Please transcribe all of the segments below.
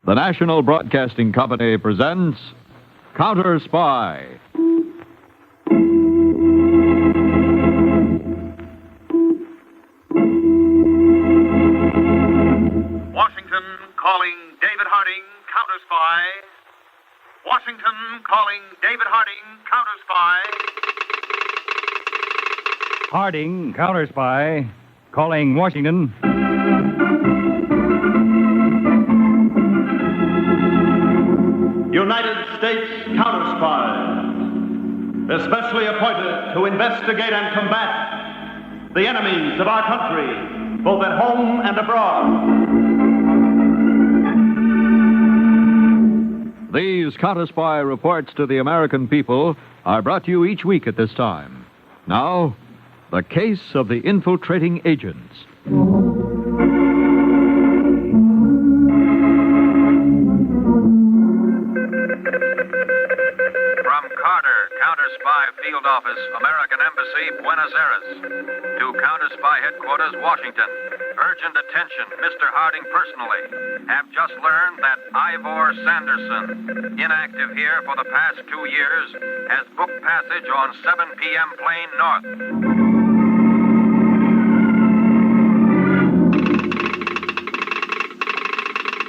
The National Broadcasting Company presents Counterspy. Washington calling David Harding Counterspy. Washington calling David Harding Counterspy. Harding Counterspy calling Washington. United States Counterspies, especially appointed to investigate and combat the enemies of our country, both at home and abroad. These Counterspy reports to the American people are brought to you each week at this time. Now, the case of the infiltrating agents. From Carter, Counterspy Field Office, American Embassy, Buenos Aires. To Counterspy Headquarters, Washington. Urgent attention, Mr. Harding personally. Have just learned that Ivor Sanderson, inactive here for the past 2 years, has booked passage on 7 p.m. plane north.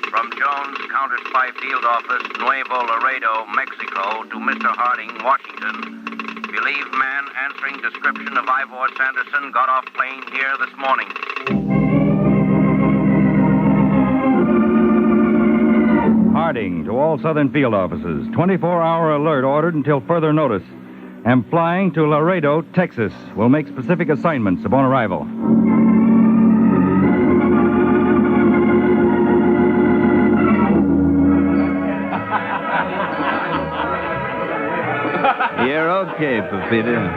From Jones Counterspy Field Office, Nuevo Laredo, Mexico, to Mr. Harding, Washington. Believe man answering description of Ivor Sanderson got off plane here this morning. Harding to all Southern field offices. 24-hour alert ordered until further notice. Am flying to Laredo, Texas. Will make specific assignments upon arrival. You're okay, Pepita.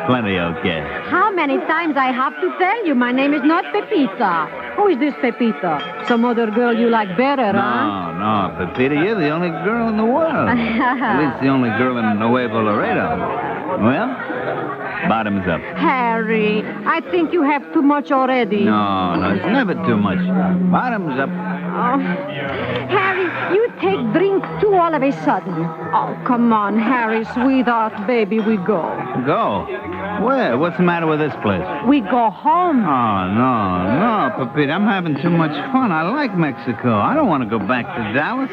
Plenty okay. How many times I have to tell you my name is not Pepita? Who is this Pepita? Some other girl you like better, huh? No, Pepita, you're the only girl in the world. At least the only girl in Nuevo Laredo. Well, bottoms up. Harry, I think you have too much already. No, it's never too much. Bottoms up. Oh. Harry, you take drink too all of a sudden. Oh, come on, Harry, sweetheart, baby, we go. Go? Where? What's the matter with this place? We go home. Oh, no, Pepita, I'm having too much fun. I like Mexico. I don't want to go back to Dallas.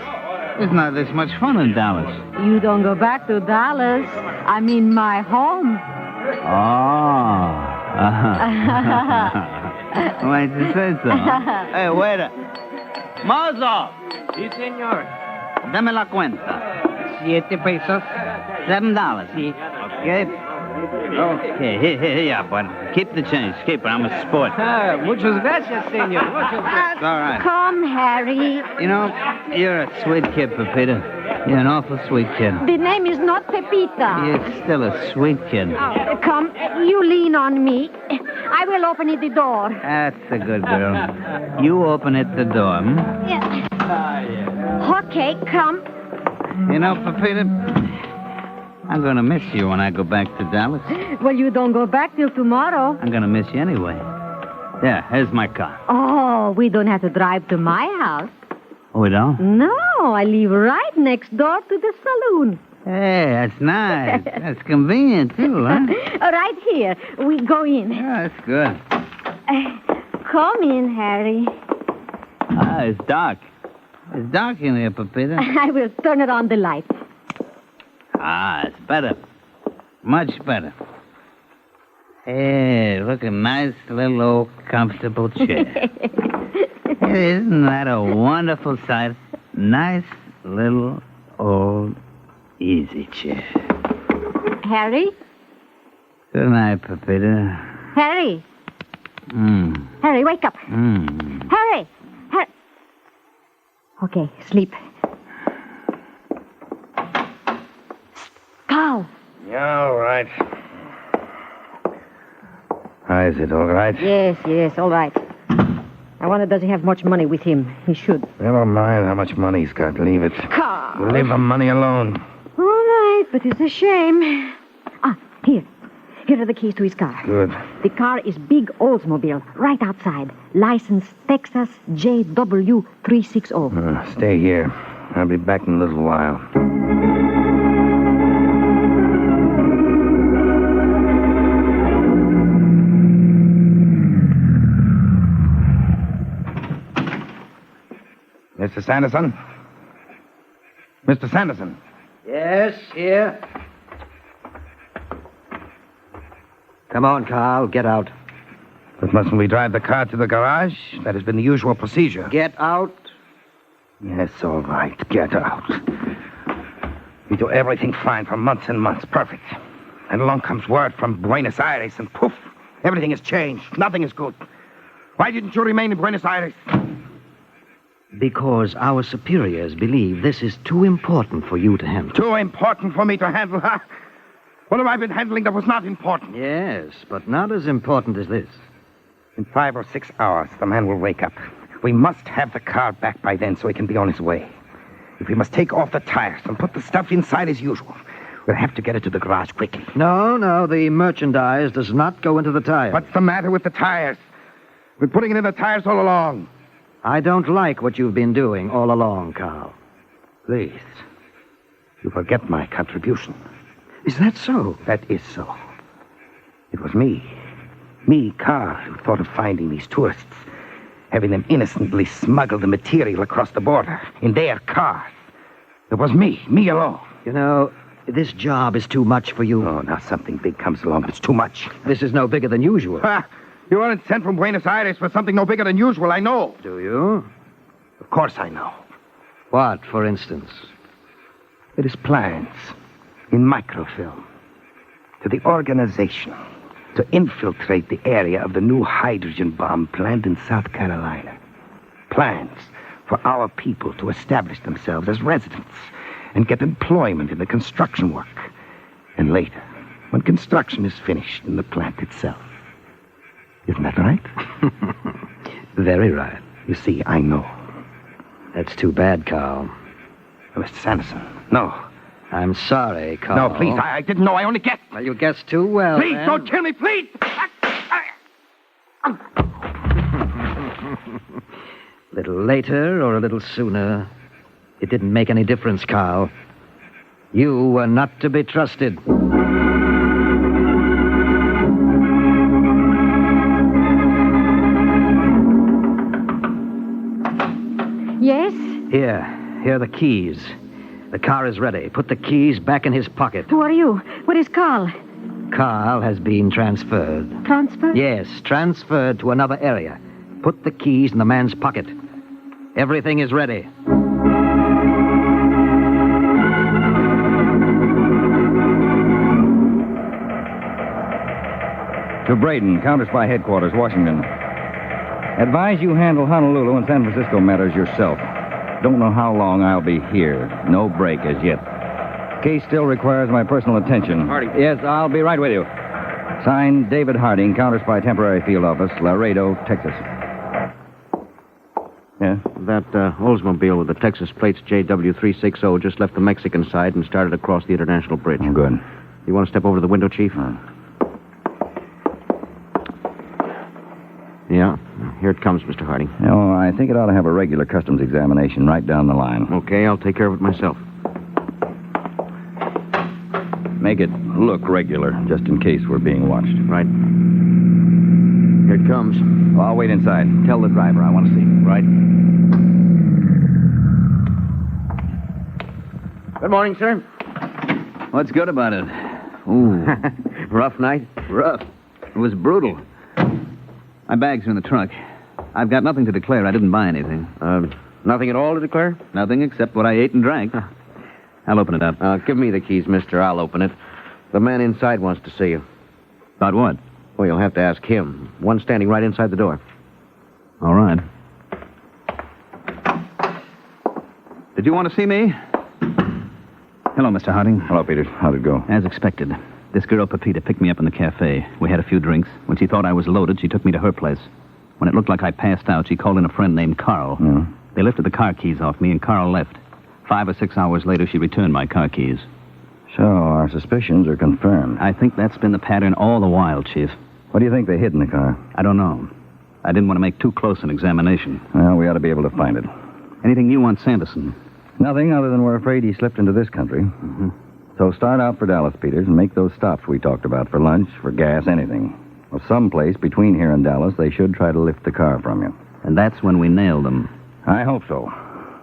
There's not this much fun in Dallas. You don't go back to Dallas. I mean my home. Oh. Why'd you say so? Hey, waiter. Mozo! Sí, señor. Dame la cuenta. 7 pesos. $7. Sí. Okay. Okay, here, but keep the change. Keep it. I'm a sport. Muchas gracias, señor. Muchas gracias. It's all right. Come, Harry. You know, you're a sweet kid, Pepita. You're an awful sweet kid. The name is not Pepita. You're still a sweet kid. Oh, come, you lean on me. I will open it the door. That's a good girl. You open it the door, hmm? Yeah. Okay, come. You know, Pepita, I'm going to miss you when I go back to Dallas. Well, you don't go back till tomorrow. I'm going to miss you anyway. Yeah, here's my car. Oh, we don't have to drive to my house. Oh, we don't? No, I live right next door to the saloon. Hey, that's nice. That's convenient, too, huh? Right here. We go in. Yeah, that's good. Come in, Harry. Ah, it's dark. It's dark in here, Pepita. I will turn it on the light. Ah, it's better. Much better. Hey, look, a nice little old comfortable chair. Hey, isn't that a wonderful sight? Nice little old easy chair. Harry? Good night, Pepita. Harry? Harry, wake up. Harry! Okay, sleep. Carl. Yeah, all right. Is it all right? Yes, all right. I wonder, does he have much money with him? He should. Never mind how much money he's got. Leave it. Carl. Leave the money alone. All right, but it's a shame. Here. Here are the keys to his car. Good. The car is big Oldsmobile, right outside. License Texas JW360. Stay here. I'll be back in a little while. Mr. Sanderson? Mr. Sanderson? Yes, here. Come on, Carl, get out. But mustn't we drive the car to the garage? That has been the usual procedure. Get out. Yes, all right. Get out. We do everything fine for months and months. Perfect. And along comes word from Buenos Aires, and poof, everything has changed. Nothing is good. Why didn't you remain in Buenos Aires? Because our superiors believe this is too important for you to handle. Too important for me to handle, huh? What have I been handling that was not important? Yes, but not as important as this. In 5 or 6 hours, the man will wake up. We must have the car back by then so he can be on his way. If we must take off the tires and put the stuff inside as usual, we'll have to get it to the garage quickly. No, the merchandise does not go into the tires. What's the matter with the tires? We're putting it in the tires all along. I don't like what you've been doing all along, Carl. Please. You forget my contribution. Is that so? That is so. It was me, Carl, who thought of finding these tourists, having them innocently smuggle the material across the border in their cars. It was me alone. You know, this job is too much for you. Oh, now something big comes along. It's too much. This is no bigger than usual. Ha! You weren't sent from Buenos Aires for something no bigger than usual, I know. Do you? Of course I know. What, for instance? It is plans in microfilm to the organization to infiltrate the area of the new hydrogen bomb plant in South Carolina. Plans for our people to establish themselves as residents and get employment in the construction work. And later, when construction is finished in the plant itself. Isn't that right? Very right. You see, I know. That's too bad, Carl. Mr. Sanderson, no. I'm sorry, Carl. No, please, I didn't know. I only guessed. Well, you guessed too well. Please, then. don't kill me, please! A little later or a little sooner, it didn't make any difference, Carl. You were not to be trusted. Yes? Here are the keys. The car is ready. Put the keys back in his pocket. Who are you? What is Carl? Carl has been transferred. Transferred? Yes, transferred to another area. Put the keys in the man's pocket. Everything is ready. To Braden, Counterspy Headquarters, Washington. Advise you handle Honolulu and San Francisco matters yourself. Don't know how long I'll be here. No break as yet. Case still requires my personal attention. Harding. Yes, I'll be right with you. Signed, David Harding, Counterspy Temporary Field Office, Laredo, Texas. Yeah? That Oldsmobile with the Texas plates JW360 just left the Mexican side and started across the International Bridge. Oh, good. You want to step over to the window, Chief? Yeah. Here it comes, Mr. Harding. No, I think it ought to have a regular customs examination right down the line. Okay, I'll take care of it myself. Make it look regular, just in case we're being watched. Right. Here it comes. Well, I'll wait inside. Tell the driver I want to see. Right. Good morning, sir. What's good about it? Ooh. Rough night? Rough. It was brutal. My bags are in the trunk. I've got nothing to declare. I didn't buy anything. Nothing at all to declare? Nothing except what I ate and drank. I'll open it up. Give me the keys, mister. I'll open it. The man inside wants to see you. About what? Well, you'll have to ask him. One standing right inside the door. All right. Did you want to see me? Hello, Mr. Harding. Hello, Peter. How'd it go? As expected. This girl, Pepita, picked me up in the cafe. We had a few drinks. When she thought I was loaded, she took me to her place. When it looked like I passed out, she called in a friend named Carl. Yeah. They lifted the car keys off me, and Carl left. 5 or 6 hours later, she returned my car keys. So, our suspicions are confirmed. I think that's been the pattern all the while, Chief. What do you think they hid in the car? I don't know. I didn't want to make too close an examination. Well, we ought to be able to find it. Anything new on Sanderson? Nothing other than we're afraid he slipped into this country. Mm-hmm. So start out for Dallas, Peters, and make those stops we talked about for lunch, for gas, anything. Well, someplace between here and Dallas, they should try to lift the car from you. And that's when we nail them. I hope so.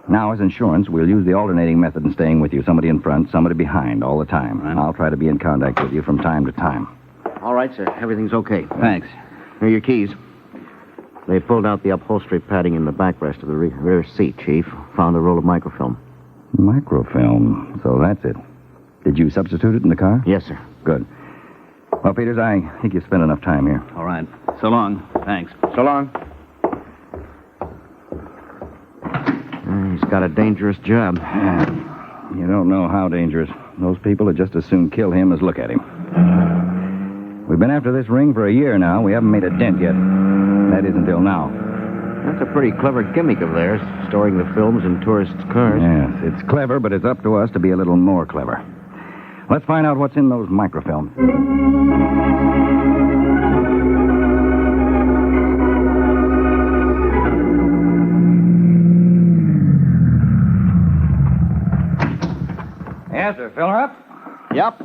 Now, as insurance, we'll use the alternating method in staying with you. Somebody in front, somebody behind, all the time. Right. I'll try to be in contact with you from time to time. All right, sir. Everything's okay. Thanks. Here are your keys. They pulled out the upholstery padding in the backrest of the rear seat, Chief. Found a roll of microfilm. Microfilm. So that's it. Did you substitute it in the car? Yes, sir. Good. Well, Peters, I think you've spent enough time here. All right. So long. Thanks. So long. He's got a dangerous job. Yeah. You don't know how dangerous. Those people would just as soon kill him as look at him. We've been after this ring for a year now. We haven't made a dent yet. That is until now. That's a pretty clever gimmick of theirs, storing the films in tourists' cars. Yes, it's clever, but it's up to us to be a little more clever. Let's find out what's in those microfilms. Yes, sir. Fill her up? Yep.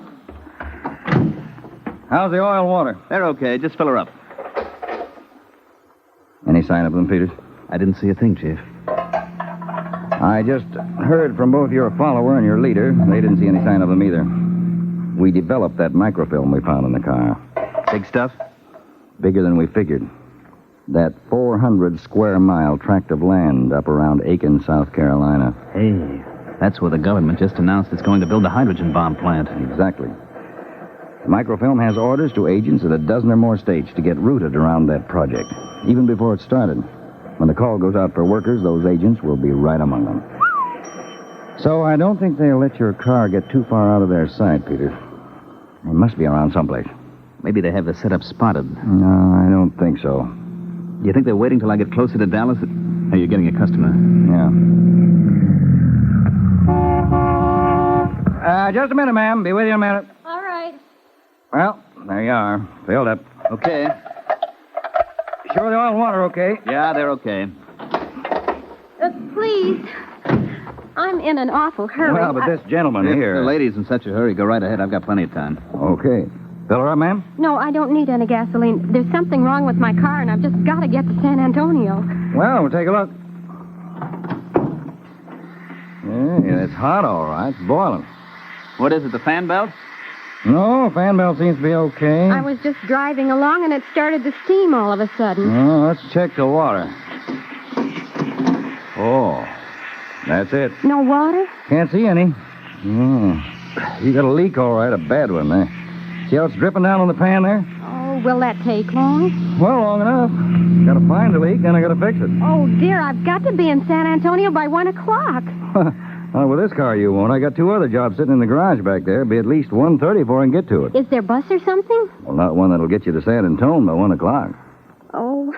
How's the oil and water? They're okay. Just fill her up. Any sign of them, Peters? I didn't see a thing, Chief. I just heard from both your follower and your leader. They didn't see any sign of them either. We developed that microfilm we found in the car. Big stuff? Bigger than we figured. That 400-square-mile tract of land up around Aiken, South Carolina. Hey, that's where the government just announced it's going to build a hydrogen bomb plant. Exactly. The microfilm has orders to agents at a dozen or more states to get rooted around that project, even before it started. When the call goes out for workers, those agents will be right among them. So I don't think they'll let your car get too far out of their sight, Peter. They must be around someplace. Maybe they have the setup spotted. No, I don't think so. Do you think they're waiting till I get closer to Dallas? Hey, you're getting a customer. Yeah. Just a minute, ma'am. Be with you in a minute. All right. Well, there you are. Filled up. Okay. Sure the oil and water okay? Yeah, they're okay. Please. I'm in an awful hurry. Well, but this gentleman If here... the lady's in such a hurry, go right ahead. I've got plenty of time. Okay. Fill her up, ma'am? No, I don't need any gasoline. There's something wrong with my car, and I've just got to get to San Antonio. Well, we'll take a look. Yeah, it's hot, all right. It's boiling. What is it, the fan belt? No, fan belt seems to be okay. I was just driving along, and it started to steam all of a sudden. Oh, let's check the water. Oh, that's it. No water? Can't see any. Oh, you got a leak, all right, a bad one there. See how it's dripping down on the pan there? Oh, will that take long? Well, long enough. Got to find the leak, then I got to fix it. Oh, dear, I've got to be in San Antonio by 1 o'clock. Well, with this car you won't. I got 2 other jobs sitting in the garage back there. Be at least 1:30 before I can get to it. Is there bus or something? Well, not one that'll get you to San Antonio by 1 o'clock. Oh.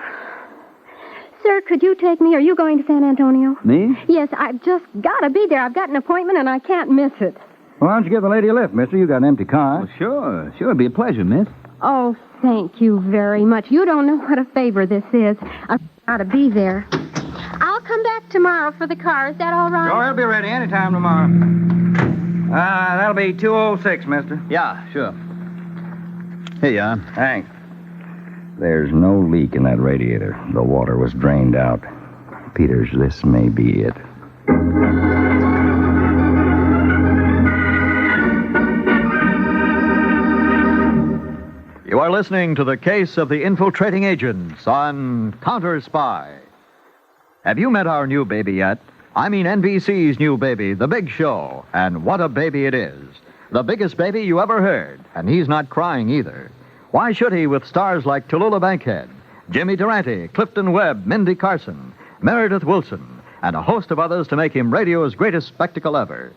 Sir, could you take me? Are you going to San Antonio? Me? Yes, I've just got to be there. I've got an appointment, and I can't miss it. Well, why don't you give the lady a lift, mister? You got an empty car. Well, sure. It'd be a pleasure, miss. Oh, thank you very much. You don't know what a favor this is. I've got to be there. I'll come back tomorrow for the car. Is that all right? Sure, it'll be ready anytime tomorrow. That'll be 2:06, mister. Yeah, sure. Here you are. Thanks. There's no leak in that radiator. The water was drained out. Peters, this may be it. You are listening to the case of the infiltrating agents on Counterspy. Have you met our new baby yet? I mean NBC's new baby, The Big Show. And what a baby it is. The biggest baby you ever heard. And he's not crying either. Why should he with stars like Tallulah Bankhead, Jimmy Durante, Clifton Webb, Mindy Carson, Meredith Wilson, and a host of others to make him radio's greatest spectacle ever?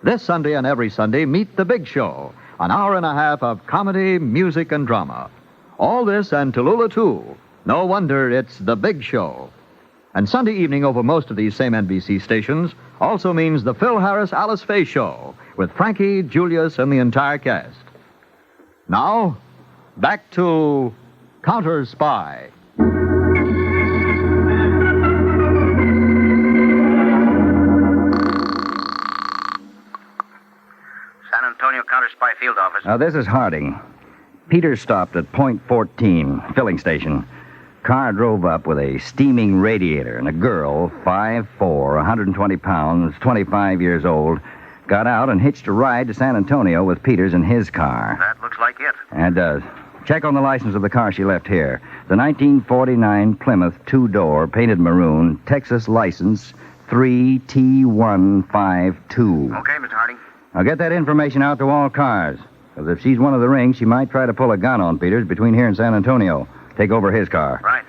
This Sunday and every Sunday, meet The Big Show, an hour and a half of comedy, music, and drama. All this and Tallulah, too. No wonder it's The Big Show. And Sunday evening over most of these same NBC stations also means the Phil Harris Alice Faye Show, with Frankie, Julius, and the entire cast. Now, back to Counterspy. San Antonio Counterspy Field Office. This is Harding. Peter stopped at point 14, filling station. Car drove up with a steaming radiator, and a girl, 5'4", 120 pounds, 25 years old, got out and hitched a ride to San Antonio with Peters in his car. That looks like it. And, check on the license of the car she left here. The 1949 Plymouth two-door, painted maroon, Texas license 3T152. Okay, Mr. Harding. Now get that information out to all cars. Because if she's one of the ring, she might try to pull a gun on Peters between here and San Antonio. Take over his car. Right.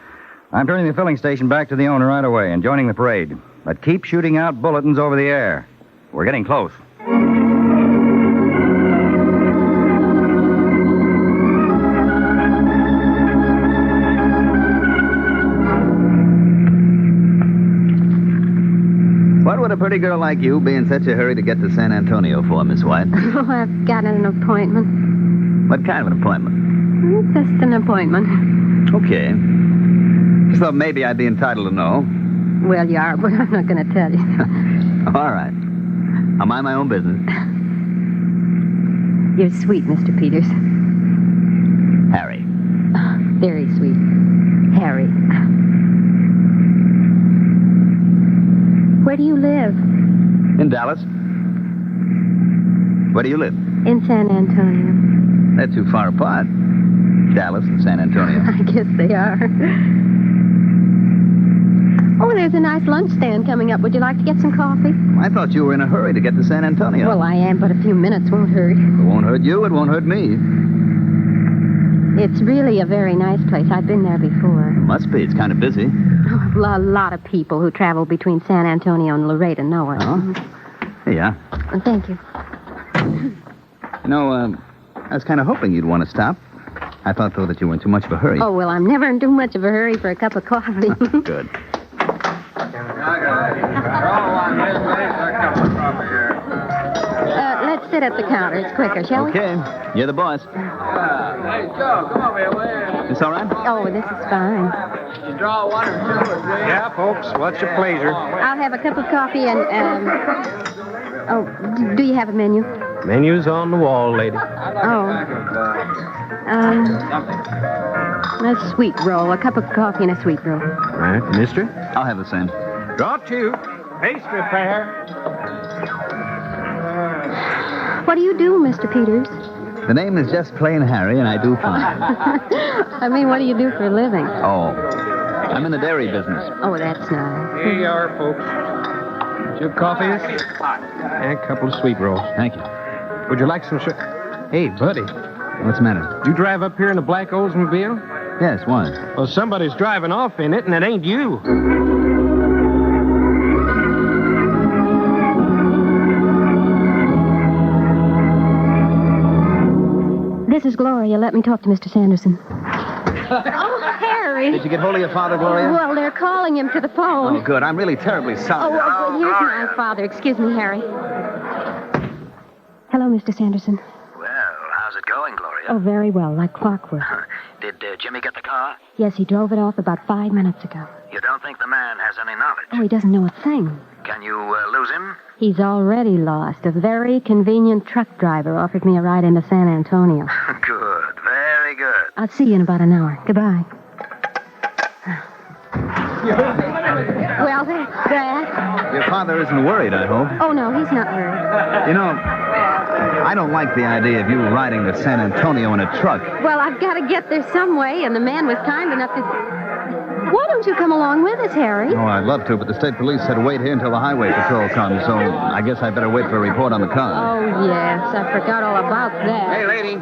I'm turning the filling station back to the owner right away and joining the parade. But keep shooting out bulletins over the air. We're getting close. What would a pretty girl like you be in such a hurry to get to San Antonio for, Miss White? Oh, I've got an appointment. What kind of an appointment? Just an appointment. Okay. Just thought maybe I'd be entitled to know. Well, you are, but I'm not going to tell you. All right. I'll mind my own business. You're sweet, Mr. Peters. Harry. Very sweet. Harry. Where do you live? In Dallas. Where do you live? In San Antonio. They're too far apart. Dallas and San Antonio. I guess they are. Oh, there's a nice lunch stand coming up. Would you like to get some coffee? I thought you were in a hurry to get to San Antonio. Well, I am, but a few minutes won't hurt. It won't hurt you, it won't hurt me. It's really a very nice place. I've been there before. It must be. It's kind of busy. Oh, a lot of people who travel between San Antonio and Laredo know it. Oh? Here you are. Thank you. You know, I was kind of hoping you'd want to stop. I thought, though, that you were in too much of a hurry. Oh, well, I'm never in too much of a hurry for a cup of coffee. Good. Let's sit at the counter. It's quicker, shall we? Okay. You're the boss. Hey, Joe, come over here. This all right? Oh, this is fine. You draw one or two or three? Yeah, folks. What's your pleasure? I'll have a cup of coffee and, Oh, do you have a menu? Menu's on the wall, lady. Oh. A sweet roll. A cup of coffee and a sweet roll. All right, mister? I'll have the same. Draw two. Pastry fair. What do you do, Mr. Peters? The name is just plain Harry, and I do fine. I mean, what do you do for a living? Oh, I'm in the dairy business. Oh, that's nice. Here you are, folks. Two coffees and a couple of sweet rolls. Thank you. Would you like some Hey, buddy. What's the matter? Did you drive up here in a black Oldsmobile? Yes, why? Well, somebody's driving off in it, and it ain't you. This is Gloria. Let me talk to Mr. Sanderson. Oh, Harry. Did you get hold of your father, Gloria? Well, they're calling him to the phone. Oh, good. I'm really terribly sorry. Oh, here's my father. Excuse me, Harry. Hello, Mr. Sanderson. Well, how's it going, Gloria? Oh, very well, like clockwork. Did Jimmy get the car? Yes, he drove it off about 5 minutes ago. You don't think the man has any knowledge? Oh, he doesn't know a thing. Can you lose him? He's already lost. A very convenient truck driver offered me a ride into San Antonio. Good, very good. I'll see you in about an hour. Goodbye. Well, that's that. Your father isn't worried, I hope. Oh, no, he's not worried. You know, I don't like the idea of you riding to San Antonio in a truck. Well, I've got to get there some way, and the man was kind enough to... Why don't you come along with us, Harry? Oh, I'd love to, but the state police said wait here until the highway patrol comes, so I guess I better wait for a report on the car. Oh, yes, I forgot all about that. Hey, lady,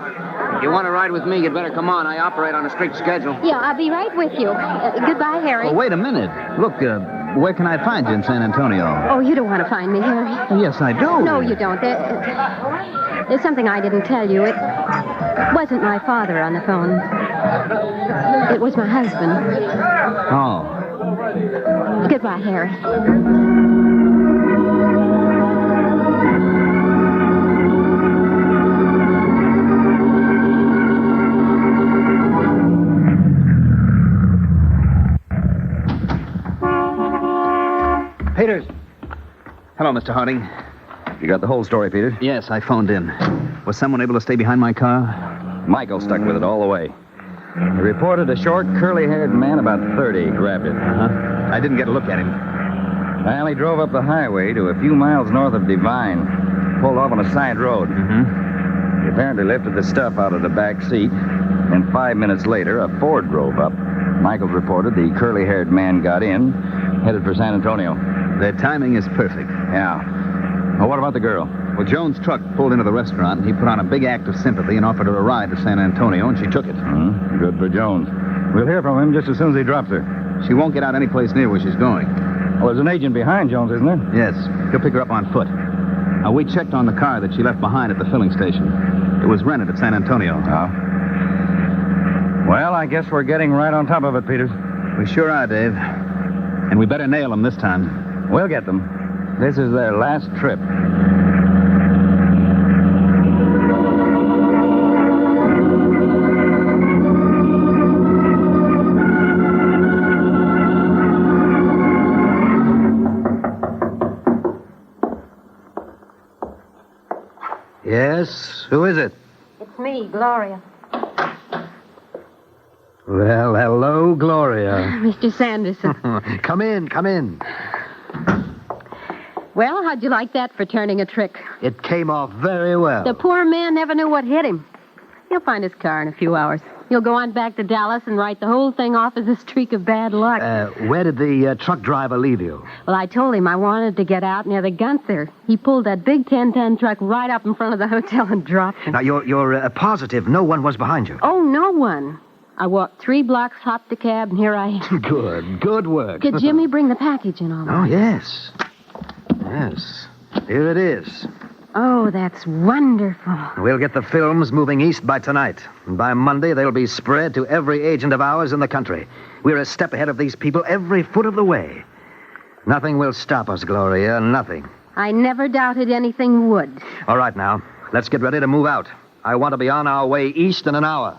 if you want to ride with me, you'd better come on. I operate on a strict schedule. Yeah, I'll be right with you. Goodbye, Harry. Oh, wait a minute. Look, where can I find you in San Antonio? Oh, you don't want to find me, Harry. Yes, I do. No, you don't. There's something I didn't tell you. It wasn't my father on the phone. It was my husband. Oh. Goodbye, Harry. Hello, Mr. Harding. You got the whole story, Peter? Yes, I phoned in. Was someone able to stay behind my car? Michael stuck with it all the way. He reported a short, curly-haired man about 30 grabbed it. Uh-huh. I didn't get a look at him. Well, he drove up the highway to a few miles north of Divine, pulled off on a side road. Mm-hmm. He apparently lifted the stuff out of the back seat, and 5 minutes later, a Ford drove up. Michael reported the curly-haired man got in, headed for San Antonio. The timing is perfect. Yeah. Well, what about the girl? Well, Jones' truck pulled into the restaurant, and he put on a big act of sympathy and offered her a ride to San Antonio, and she took it. Good for Jones. We'll hear from him just as soon as he drops her. She won't get out any place near where she's going. Well, there's an agent behind Jones, isn't there? Yes. He'll pick her up on foot. Now, we checked on the car that she left behind at the filling station. It was rented at San Antonio. Oh. Well, I guess we're getting right on top of it, Peters. We sure are, Dave. And we better nail them this time. We'll get them. This is their last trip. Yes? Who is it? It's me, Gloria. Well, hello, Gloria. Mr. Sanderson. Come in. Well, how'd you like that for turning a trick? It came off very well. The poor man never knew what hit him. He'll find his car in a few hours. He'll go on back to Dallas and write the whole thing off as a streak of bad luck. Where did the truck driver leave you? Well, I told him I wanted to get out near the Gunther. He pulled that big 10-ton truck right up in front of the hotel and dropped him. Now, you're positive no one was behind you? Oh, no one. I walked 3 blocks, hopped a cab, and here I am. Good work. Did Jimmy bring the package in all right? Oh, yes. Yes. Here it is. Oh, that's wonderful. We'll get the films moving east by tonight. And by Monday, they'll be spread to every agent of ours in the country. We're a step ahead of these people every foot of the way. Nothing will stop us, Gloria. Nothing. I never doubted anything would. All right, now. Let's get ready to move out. I want to be on our way east in an hour.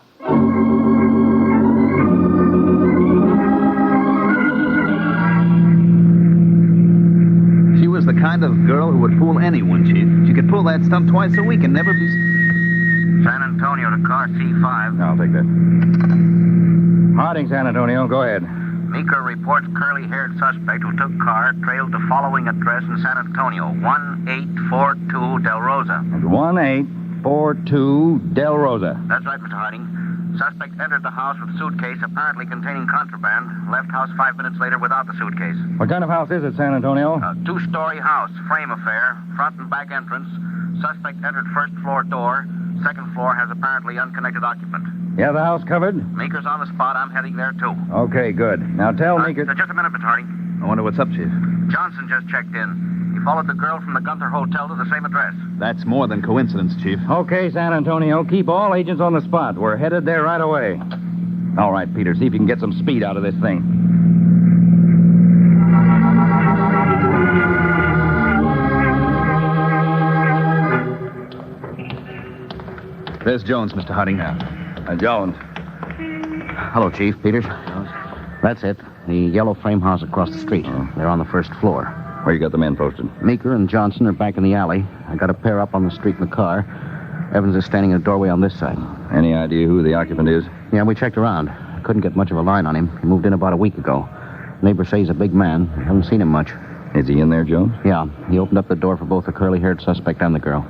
She was the kind of girl who would fool anyone, Chief. She could pull that stunt twice a week and never be... San Antonio to car C5. I'll take that. Harding, San Antonio. Go ahead. Meeker reports curly-haired suspect who took car trailed the following address in San Antonio, 1842 Del Rosa. It's 1842 Del Rosa. That's right, Mr. Harding. Suspect entered the house with suitcase apparently containing contraband. Left house 5 minutes later without the suitcase. What kind of house is it, San Antonio? A 2-story house, frame affair, front and back entrance. Suspect entered first floor door. Second floor has apparently unconnected occupant. You have the house covered? Meeker's on the spot. I'm heading there, too. Okay, good. Now tell Meeker... Just a minute, Mr. Harding. I wonder what's up, Chief. Johnson just checked in. He followed the girl from the Gunther Hotel to the same address. That's more than coincidence, Chief. Okay, San Antonio. Keep all agents on the spot. We're headed there right away. All right, Peter. See if you can get some speed out of this thing. There's Jones, Mr. Harding. Jones. Hello, Chief. Peters. That's it. The yellow frame house across the street. They're on the first floor. Where you got the men posted? Meeker and Johnson are back in the alley. I got a pair up on the street in the car. Evans is standing in the doorway on this side. Any idea who the occupant is? Yeah, we checked around. Couldn't get much of a line on him. He moved in about a week ago. Neighbors say he's a big man. I haven't seen him much. Is he in there, Jones? Yeah, he opened up the door for both the curly-haired suspect and the girl.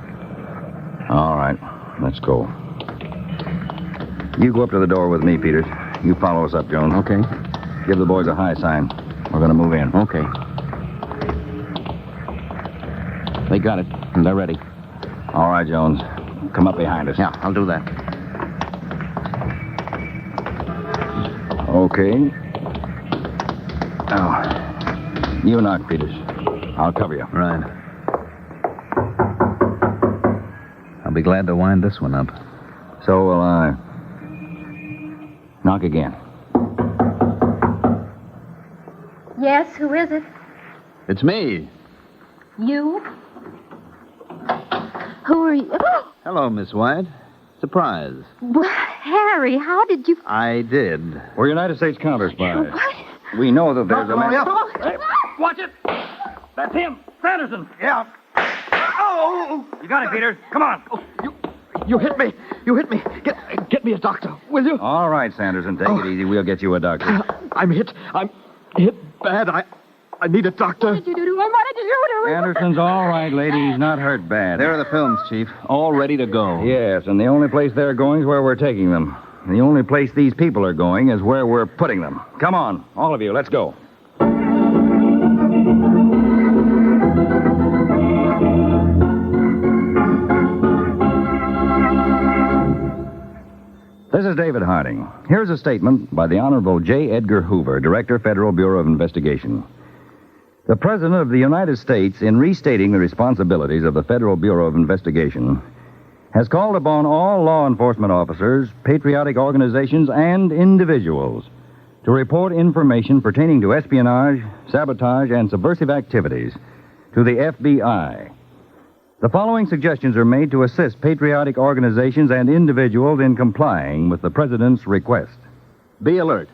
All right. Let's go. You go up to the door with me, Peters. You follow us up, Jones. Okay. Give the boys a high sign. We're going to move in. Okay. They got it, and they're ready. All right, Jones. Come up behind us. Yeah, I'll do that. Okay. Now, you knock, Peters. I'll cover you. Right. I'll be glad to wind this one up. So will I. Knock again. Yes, who is it? It's me. You? Who are you? Oh, Hello, Miss White. Surprise. Harry, how did you... I did. We're United States Counterspies. What? We know that there's a man... Watch it! That's him, Sanderson. Yeah. Oh! You got it, Peter. Come on. You hit me. You hit me. Get me a doctor, will you? All right, Sanderson, take it easy. We'll get you a doctor. I'm hit. I'm hit bad. I need a doctor. What did you do to him? What did you do to him? Anderson's all right, lady. He's not hurt bad. There are the films, Chief. All ready to go. Yes, and the only place they're going is where we're taking them. And the only place these people are going is where we're putting them. Come on, all of you, let's go. This is David Harding. Here's a statement by the Honorable J. Edgar Hoover, Director, Federal Bureau of Investigation. The President of the United States, in restating the responsibilities of the Federal Bureau of Investigation, has called upon all law enforcement officers, patriotic organizations, and individuals to report information pertaining to espionage, sabotage, and subversive activities to the FBI. The following suggestions are made to assist patriotic organizations and individuals in complying with the President's request. Be alert.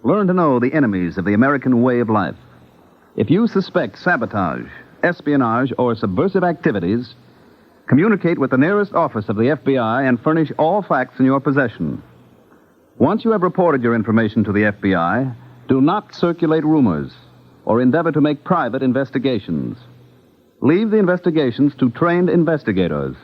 Learn to know the enemies of the American way of life. If you suspect sabotage, espionage, or subversive activities, communicate with the nearest office of the FBI and furnish all facts in your possession. Once you have reported your information to the FBI, do not circulate rumors or endeavor to make private investigations. Leave the investigations to trained investigators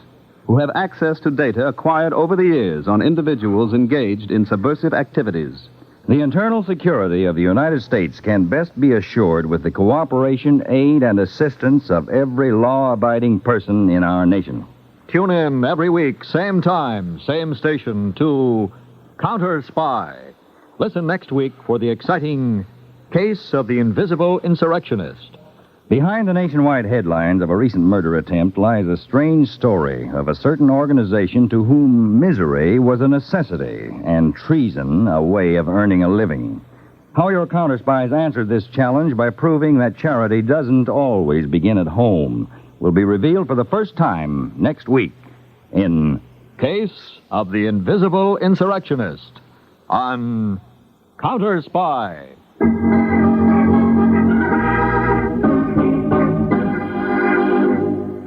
who have access to data acquired over the years on individuals engaged in subversive activities. The internal security of the United States can best be assured with the cooperation, aid, and assistance of every law-abiding person in our nation. Tune in every week, same time, same station, to Counterspy. Listen next week for the exciting Case of the Invisible Insurrectionist. Behind the nationwide headlines of a recent murder attempt lies a strange story of a certain organization to whom misery was a necessity and treason a way of earning a living. How your counterspies answered this challenge by proving that charity doesn't always begin at home will be revealed for the first time next week in Case of the Invisible Insurrectionist on Counterspy.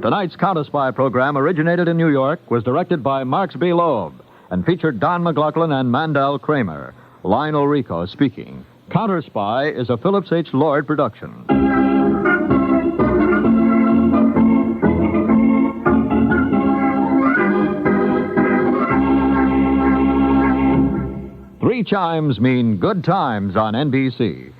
Tonight's Counterspy program originated in New York, was directed by Marks B. Loeb, and featured Don McLaughlin and Mandel Kramer. Lionel Rico speaking. Counterspy is a Phillips H. Lord production. Three chimes mean good times on NBC.